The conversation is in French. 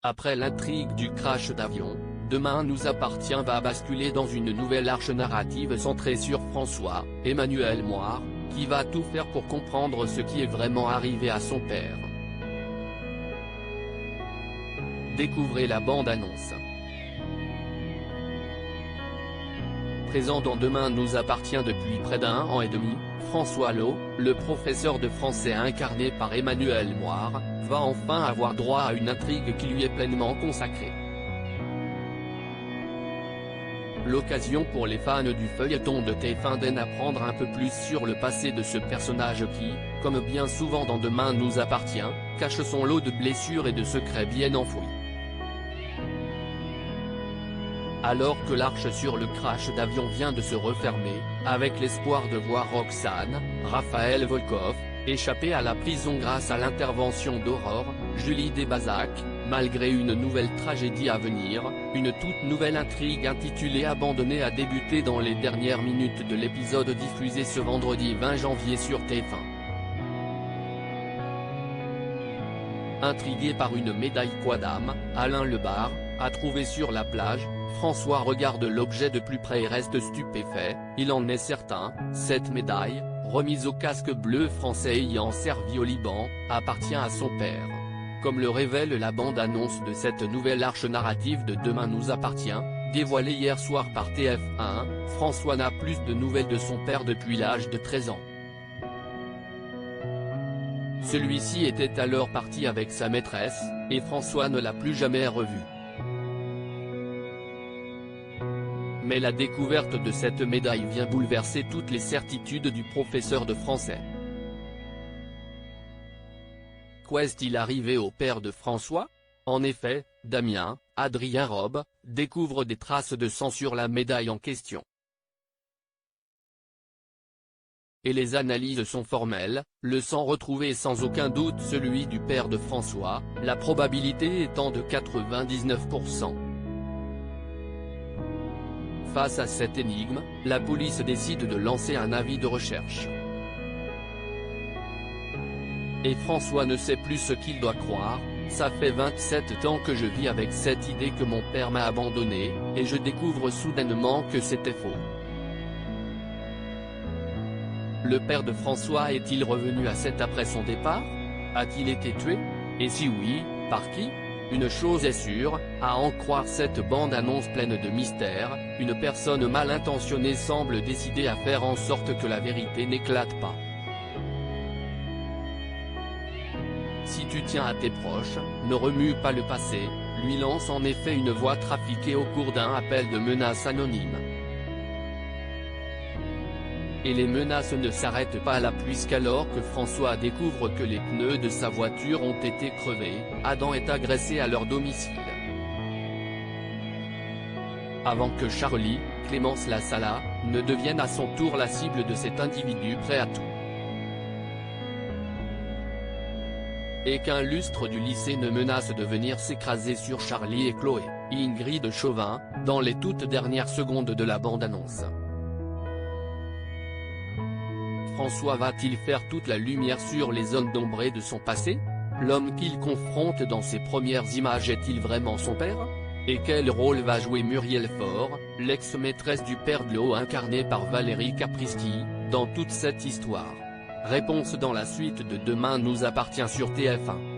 Après l'intrigue du crash d'avion, Demain nous appartient va basculer dans une nouvelle arche narrative centrée sur François, Emmanuel Moir, qui va tout faire pour comprendre ce qui est vraiment arrivé à son père. Découvrez la bande-annonce. Présent dans Demain nous appartient depuis près d'1 an et demi, François Lot, le professeur de français incarné par Emmanuel Moir, va enfin avoir droit à une intrigue qui lui est pleinement consacrée. L'occasion pour les fans du feuilleton de TF1 d'en apprendre un peu plus sur le passé de ce personnage qui, comme bien souvent dans Demain nous appartient, cache son lot de blessures et de secrets bien enfouis. Alors que l'arche sur le crash d'avion vient de se refermer, avec l'espoir de voir Roxane, Raphaël Volkov, échapper à la prison grâce à l'intervention d'Aurore, Julie Desbazac, malgré une nouvelle tragédie à venir, une toute nouvelle intrigue intitulée Abandonnée a débuté dans les dernières minutes de l'épisode diffusé ce vendredi 20 janvier sur TF1. Intrigué par une médaille Quadam, Alain Lebar, a trouvé sur la plage, François regarde l'objet de plus près et reste stupéfait. Il en est certain, cette médaille, remise au casque bleu français ayant servi au Liban, appartient à son père. Comme le révèle la bande-annonce de cette nouvelle arche narrative de Demain nous appartient, dévoilée hier soir par TF1, François n'a plus de nouvelles de son père depuis l'âge de 13 ans. Celui-ci était alors parti avec sa maîtresse, et François ne l'a plus jamais revu. Mais la découverte de cette médaille vient bouleverser toutes les certitudes du professeur de français. Qu'est-il arrivé au père de François? En effet, Damien, Adrien Robe, découvre des traces de sang sur la médaille en question. Et les analyses sont formelles, le sang retrouvé est sans aucun doute celui du père de François, la probabilité étant de 99%. Face à cette énigme, la police décide de lancer un avis de recherche. Et François ne sait plus ce qu'il doit croire. Ça fait 27 ans que je vis avec cette idée que mon père m'a abandonné, et je découvre soudainement que c'était faux. Le père de François est-il revenu à 7 après son départ? A-t-il été tué? Et si oui, par qui? Une chose est sûre, à en croire cette bande-annonce pleine de mystères, une personne mal intentionnée semble décidée à faire en sorte que la vérité n'éclate pas. Si tu tiens à tes proches, ne remue pas le passé, lui lance en effet une voix trafiquée au cours d'un appel de menaces anonyme. Et les menaces ne s'arrêtent pas là puisqu'alors que François découvre que les pneus de sa voiture ont été crevés, Adam est agressé à leur domicile. Avant que Charlie, Clémence Lassala, ne devienne à son tour la cible de cet individu prêt à tout. Et qu'un lustre du lycée ne menace de venir s'écraser sur Charlie et Chloé, Ingrid Chauvin, dans les toutes dernières secondes de la bande-annonce. François va-t-il faire toute la lumière sur les zones d'ombre de son passé? L'homme qu'il confronte dans ses premières images est-il vraiment son père? Et quel rôle va jouer Muriel Faure, l'ex-maîtresse du père de Lot incarnée par Valérie Caprisky, dans toute cette histoire? Réponse dans la suite de Demain nous appartient sur TF1.